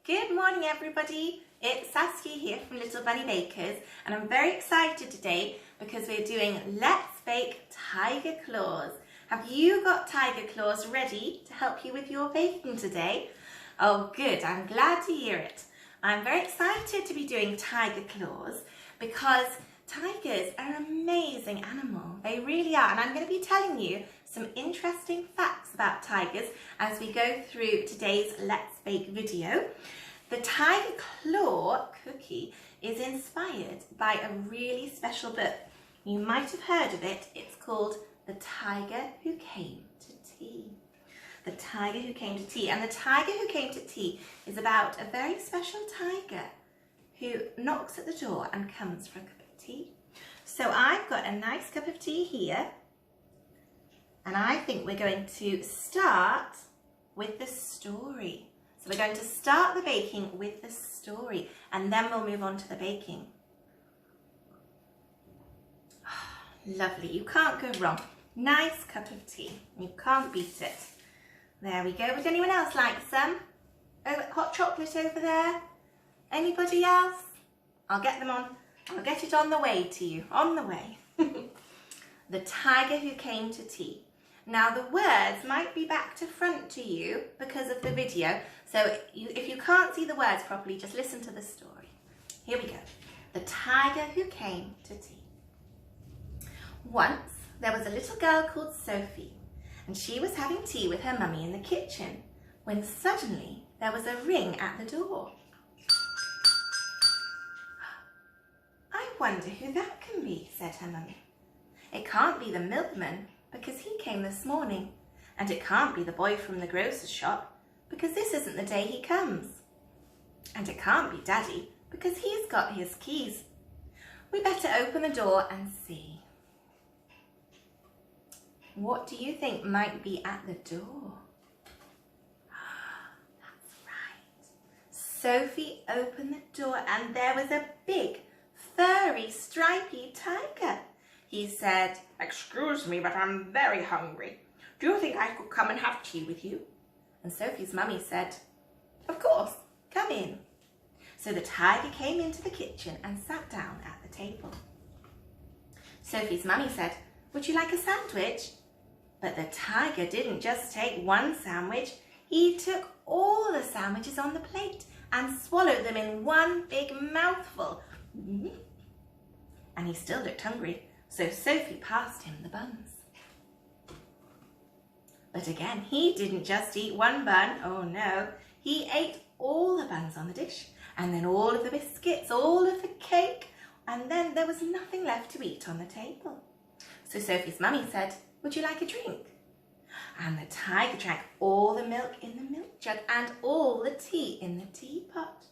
Good morning everybody, it's Saskia here from Little Bunny Bakers and I'm very excited today because we're doing Let's Bake Tiger Claws. Have you got tiger claws ready to help you with your baking today? Oh good, I'm glad to hear it. I'm very excited to be doing tiger claws because tigers are an amazing animal. They really are, and I'm going to be telling you some interesting facts about tigers as we go through today's Let's Bake video. The tiger claw cookie is inspired by a really special book. You might have heard of it. It's called The Tiger Who Came to Tea. The Tiger Who Came to Tea. And The Tiger Who Came to Tea is about a very special tiger who knocks at the door and comes for a cup of tea. So I've got a nice cup of tea here. And I think we're going to start with the story. So we're going to start the baking with the story and then we'll move on to the baking. Lovely, you can't go wrong. Nice cup of tea, you can't beat it. There we go. Would anyone else like some? Oh, hot chocolate over there? Anybody else? I'll get them on. I'll get it on the way to you, on the way. The Tiger Who Came to Tea. Now the words might be back to front to you because of the video, so if you can't see the words properly, just listen to the story. Here we go. The Tiger Who Came to Tea. Once there was a little girl called Sophie, and she was having tea with her mummy in the kitchen, when suddenly there was a ring at the door. I wonder who that can be, said her mummy. It can't be the milkman, because he came this morning, and it can't be the boy from the grocer's shop, because this isn't the day he comes. And it can't be Daddy, because he's got his keys. We better open the door and see. What do you think might be at the door? That's right. Sophie opened the door and there was a big, furry, stripy tiger. He said, "Excuse me, but I'm very hungry. Do you think I could come and have tea with you?" And Sophie's mummy said, "Of course, come in." So the tiger came into the kitchen and sat down at the table. Sophie's mummy said, "Would you like a sandwich?" But the tiger didn't just take one sandwich. He took all the sandwiches on the plate and swallowed them in one big mouthful. And he still looked hungry. So Sophie passed him the buns. But again, he didn't just eat one bun, oh no. He ate all the buns on the dish, and then all of the biscuits, all of the cake, and then there was nothing left to eat on the table. So Sophie's mummy said, "Would you like a drink?" And the tiger drank all the milk in the milk jug and all the tea in the teapot.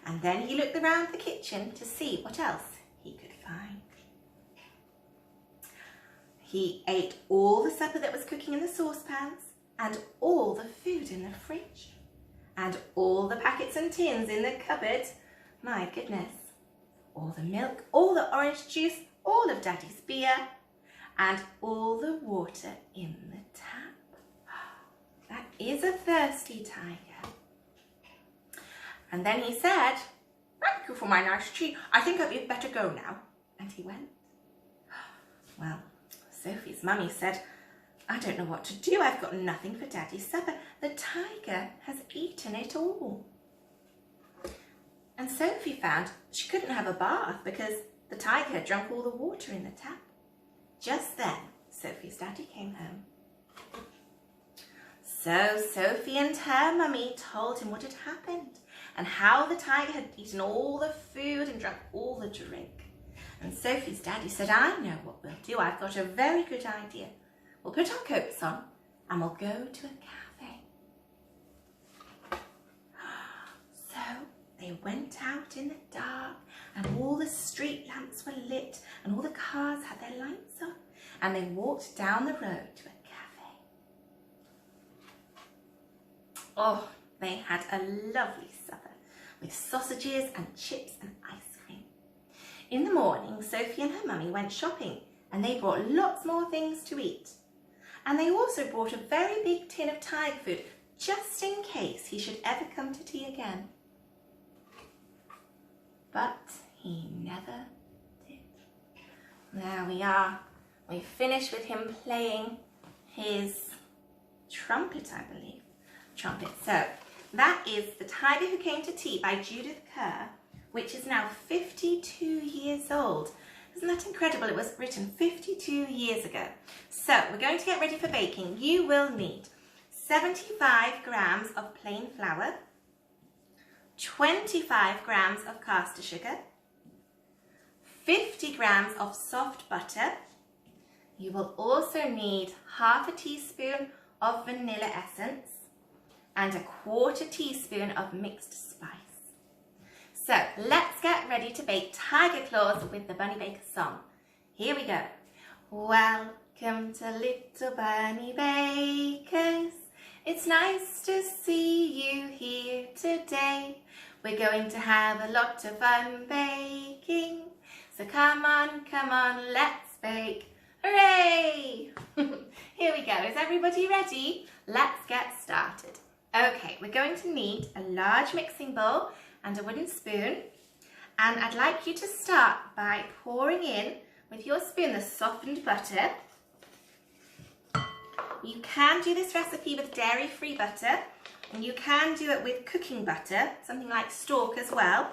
And then he looked around the kitchen to see what else he could find. He ate all the supper that was cooking in the saucepans, and all the food in the fridge, and all the packets and tins in the cupboard. My goodness. All the milk, all the orange juice, all of Daddy's beer, and all the water in the tap. That is a thirsty tiger. And then he said, "Thank you for my nice tea. I think I'd better go now." And he went. Well, Sophie's mummy said, "I don't know what to do. I've got nothing for Daddy's supper. The tiger has eaten it all." And Sophie found she couldn't have a bath because the tiger had drunk all the water in the tap. Just then, Sophie's daddy came home. So Sophie and her mummy told him what had happened and how the tiger had eaten all the food and drunk all the drink. And Sophie's daddy said, "I know what we'll do. I've got a very good idea. We'll put our coats on and we'll go to a cafe." So they went out in the dark and all the street lamps were lit and all the cars had their lights on, and they walked down the road to a cafe. Oh, they had a lovely supper with sausages and chips and ice cream. In the morning, Sophie and her mummy went shopping and they brought lots more things to eat. And they also brought a very big tin of tiger food just in case he should ever come to tea again. but he never did. There we are. We finished with him playing his trumpet, I believe. Trumpet. So that is The Tiger Who Came to Tea by Judith Kerr, which is now 52 years old. Isn't that incredible? It was written 52 years ago. So we're going to get ready for baking. You will need 75 grams of plain flour, 25 grams of caster sugar, 50 grams of soft butter. You will also need half a teaspoon of vanilla essence and a 1/4 teaspoon of mixed spice. So let's get ready to bake tiger claws with the Bunny Baker song. Here we go. Welcome to Little Bunny Bakers. It's nice to see you here today. We're going to have a lot of fun baking. So come on, let's bake. Hooray! Here we go. Is everybody ready? Let's get started. Okay, we're going to need a large mixing bowl and a wooden spoon. And I'd like you to start by pouring in with your spoon the softened butter. You can do this recipe with dairy-free butter, and you can do it with cooking butter, something like Stork as well,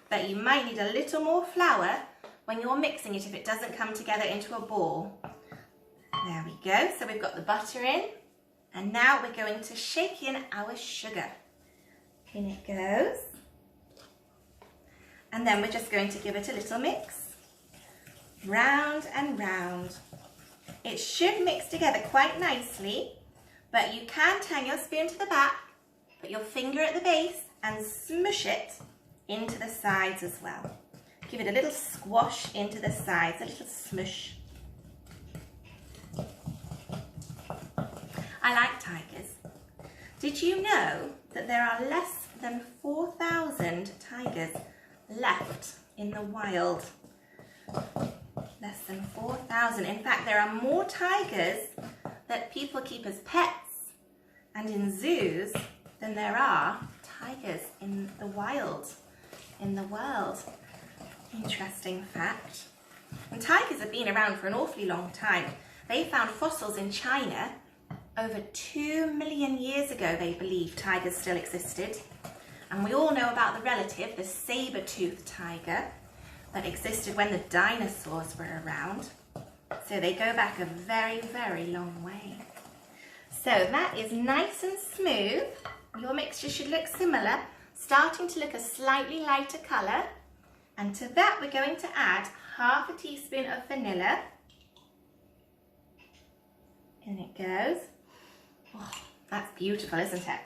but you might need a little more flour when you're mixing it if it doesn't come together into a ball. There we go. So we've got the butter in, and now we're going to shake in our sugar. In it goes. And then we're just going to give it a little mix. Round and round. It should mix together quite nicely, but you can turn your spoon to the back, put your finger at the base and smush it into the sides as well. Give it a little squash into the sides, a little smush. I like tigers. Did you know that there are less than 4,000 tigers left in the wild? Less than 4,000. In fact, there are more tigers that people keep as pets and in zoos than there are tigers in the wild, in the world. Interesting fact. And tigers have been around for an awfully long time. They found fossils in China over 2 million years ago. They believe tigers still existed. And we all know about the relative, the saber-toothed tiger, that existed when the dinosaurs were around. So they go back a very, very long way. So that is nice and smooth. Your mixture should look similar, starting to look a slightly lighter colour. And to that we're going to add half a teaspoon of vanilla. In it goes. Oh, that's beautiful, isn't it?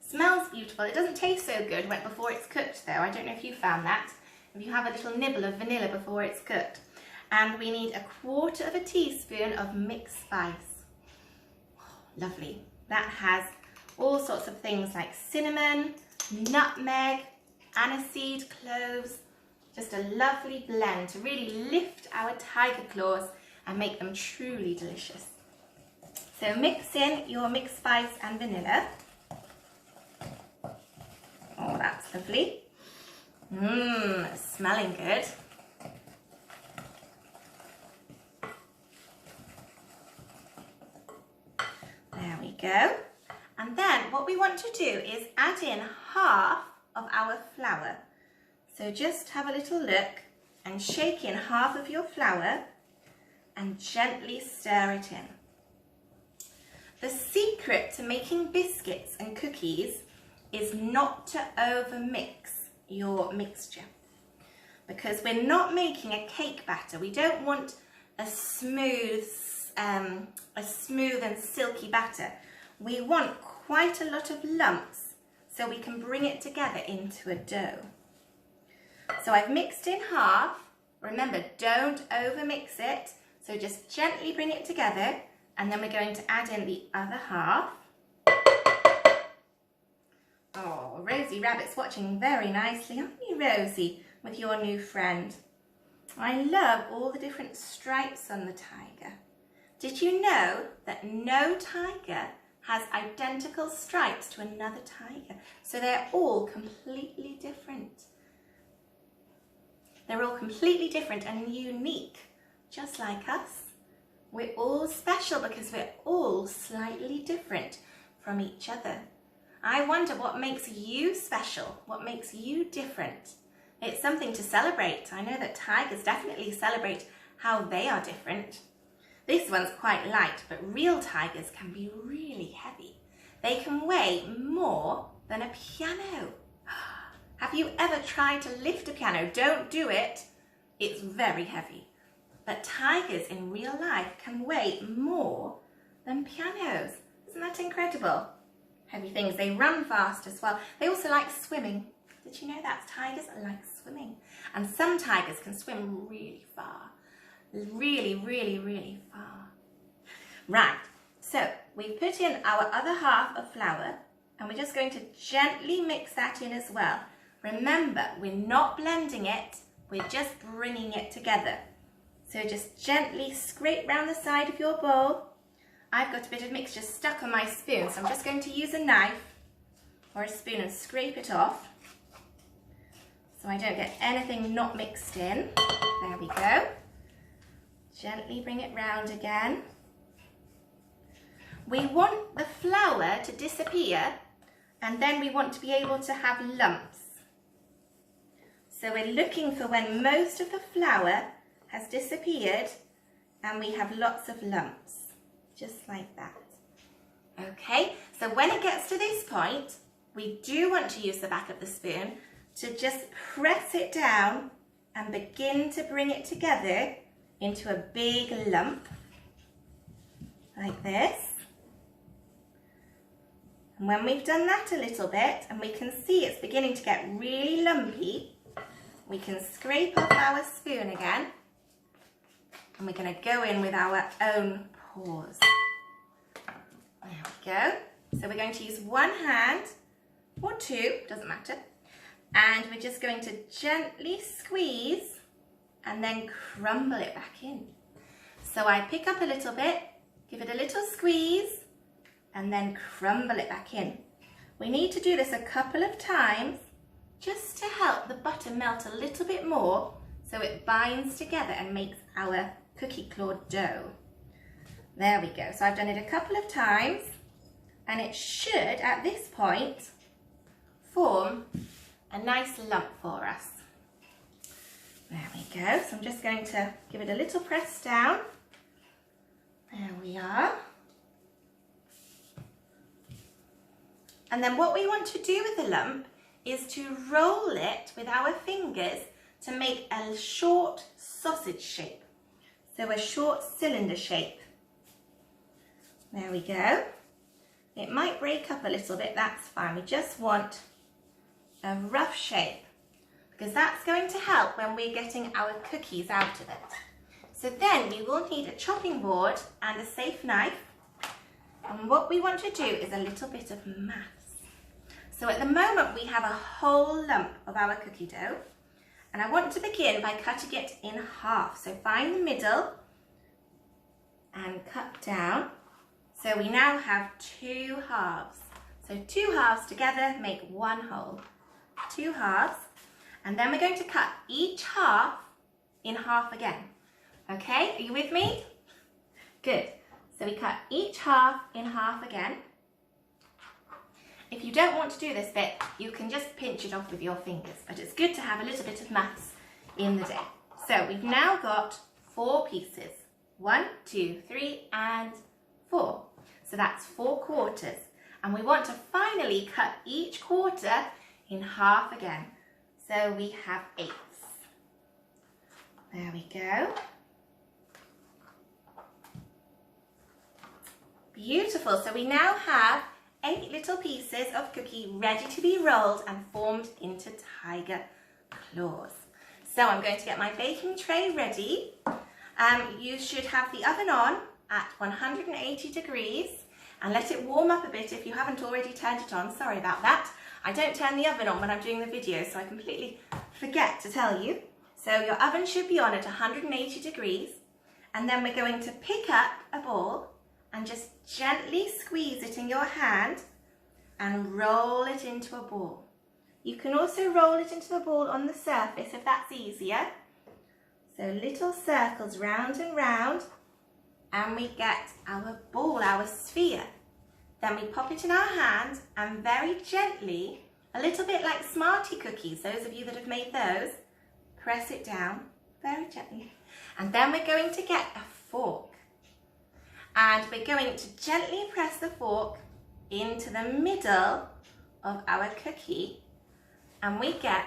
Smells beautiful. It doesn't taste so good before it's cooked though. I don't know if you found that. If you have a little nibble of vanilla before it's cooked. And we need a 1/4 teaspoon of mixed spice. Oh, lovely. That has all sorts of things like cinnamon, nutmeg, aniseed, cloves. Just a lovely blend to really lift our tiger claws and make them truly delicious. So mix in your mixed spice and vanilla. Oh, that's lovely. Smelling good. There we go. And then what we want to do is add in half of our flour. So just have a little look and shake in half of your flour and gently stir it in. The secret to making biscuits and cookies is not to overmix your mixture, because we're not making a cake batter. We don't want a smooth and silky batter. We want quite a lot of lumps so we can bring it together into a dough. So I've mixed in half. Remember, don't overmix it. So just gently bring it together, and then we're going to add in the other half. Oh, Rosie Rabbit's watching very nicely, aren't you, Rosie, with your new friend? I love all the different stripes on the tiger. Did you know that no tiger has identical stripes to another tiger? So they're all completely different. They're all completely different and unique, just like us. We're all special because we're all slightly different from each other. I wonder what makes you special, what makes you different. It's something to celebrate. I know that tigers definitely celebrate how they are different. This one's quite light, but real tigers can be really heavy. They can weigh more than a piano. Have you ever tried to lift a piano? Don't do it. It's very heavy. But tigers in real life can weigh more than pianos. Isn't that incredible? Heavy things. They run fast as well. They also like swimming. Did you know that? Tigers like swimming. And some tigers can swim really far. Really, really, really far. Right, so we've put in our other half of flour and we're just going to gently mix that in as well. Remember, we're not blending it, we're just bringing it together. So just gently scrape round the side of your bowl. I've got a bit of mixture stuck on my spoon, so I'm just going to use a knife or a spoon and scrape it off so I don't get anything not mixed in. There we go. Gently bring it round again. We want the flour to disappear and then we want to be able to have lumps. So we're looking for when most of the flour has disappeared and we have lots of lumps, just like that. Okay, so when it gets to this point, we do want to use the back of the spoon to just press it down and begin to bring it together into a big lump, like this. And when we've done that a little bit, and we can see it's beginning to get really lumpy, we can scrape off our spoon again, and we're going to go in with our own paws. There we go. So we're going to use one hand, or two, doesn't matter, and we're just going to gently squeeze and then crumble it back in. So I pick up a little bit, give it a little squeeze, and then crumble it back in. We need to do this a couple of times just to help the butter melt a little bit more so it binds together and makes our cookie claw dough. There we go. So I've done it a couple of times and it should, at this point, form a nice lump for us. There we go. So I'm just going to give it a little press down. There we are. And then what we want to do with the lump is to roll it with our fingers to make a short sausage shape. So a short cylinder shape. There we go. It might break up a little bit, that's fine. We just want a rough shape because that's going to help when we're getting our cookies out of it. So then we will need a chopping board and a safe knife. And what we want to do is a little bit of maths. So at the moment we have a whole lump of our cookie dough and I want to begin by cutting it in half. So find the middle and cut down. So we now have two halves. So two halves together make one whole. Two halves. And then we're going to cut each half in half again. Okay, are you with me? Good. So we cut each half in half again. If you don't want to do this bit, you can just pinch it off with your fingers, but it's good to have a little bit of maths in the day. So we've now got 4 pieces. 1, 2, 3, and 4. So that's 4 quarters. And we want to finally cut each quarter in half again. So we have 8. There we go. Beautiful. So we now have 8 little pieces of cookie ready to be rolled and formed into tiger claws. So I'm going to get my baking tray ready. You should have the oven on at 180 degrees and let it warm up a bit if you haven't already turned it on. Sorry about that. I don't turn the oven on when I'm doing the video, so I completely forget to tell you. So your oven should be on at 180 degrees and then we're going to pick up a ball and just gently squeeze it in your hand and roll it into a ball. You can also roll it into a ball on the surface if that's easier. So little circles round and round, and we get our ball, our sphere. Then we pop it in our hand and very gently, a little bit like Smartie cookies, those of you that have made those, press it down very gently. And then we're going to get a fork. And we're going to gently press the fork into the middle of our cookie. And we get,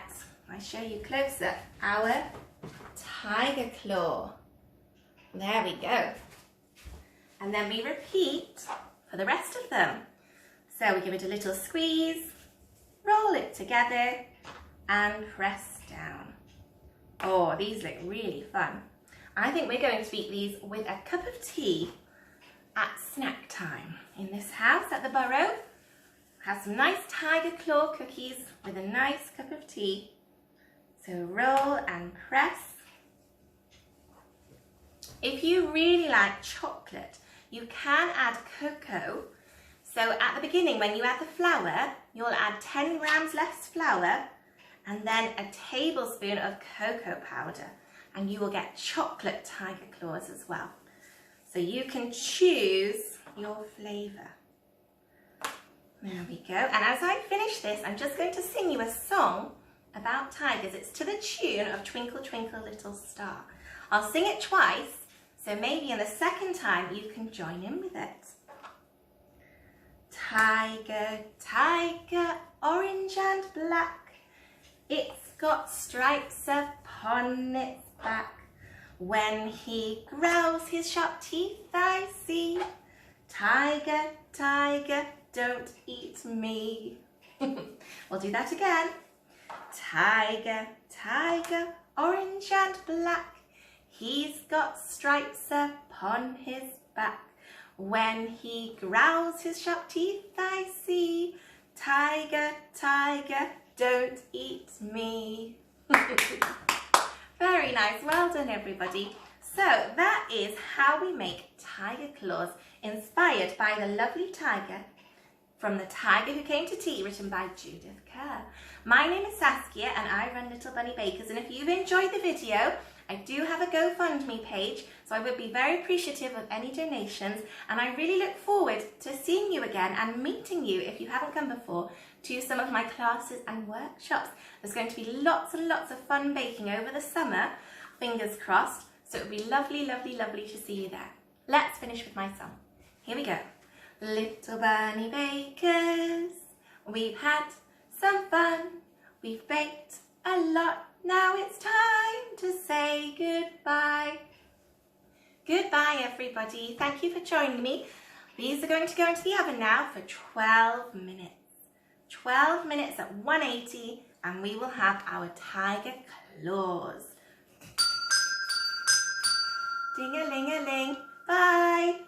I'll show you closer, our tiger claw. There we go. And then we repeat for the rest of them. So we give it a little squeeze, roll it together and press down. Oh, these look really fun. I think we're going to eat these with a cup of tea at snack time in this house at the Burrow. Have some nice tiger claw cookies with a nice cup of tea. So roll and press. If you really like chocolate, you can add cocoa. So at the beginning, when you add the flour, you'll add 10 grams less flour and then a tablespoon of cocoa powder, and you will get chocolate tiger claws as well. So you can choose your flavour. There we go. And as I finish this, I'm just going to sing you a song about tigers. It's to the tune of Twinkle Twinkle Little Star. I'll sing it twice, so maybe in the second time you can join in with it. Tiger, tiger, orange and black, it's got stripes upon its back. When he growls his sharp teeth I see. Tiger, tiger, don't eat me. We'll do that again. Tiger, tiger, orange and black, he's got stripes upon his back. When he growls his sharp teeth I see. Tiger, tiger, don't eat me. Very nice, well done everybody. So that is how we make tiger claws, inspired by the lovely tiger from The Tiger Who Came to Tea, written by Judith Kerr. My name is Saskia and I run Little Bunny Bakers, and if you've enjoyed the video, I do have a GoFundMe page, so I would be very appreciative of any donations, and I really look forward to seeing you again and meeting you, if you haven't come before, to some of my classes and workshops. There's going to be lots and lots of fun baking over the summer, fingers crossed, so it would be lovely, lovely, lovely to see you there. Let's finish with my song. Here we go. Little bunny bakers, we've had some fun, we've baked a lot, now it's time to say goodbye. Goodbye everybody, thank you for joining me. These are going to go into the oven now for 12 minutes. 12 minutes at 180 and we will have our tiger claws. Ding-a-ling-a-ling, bye.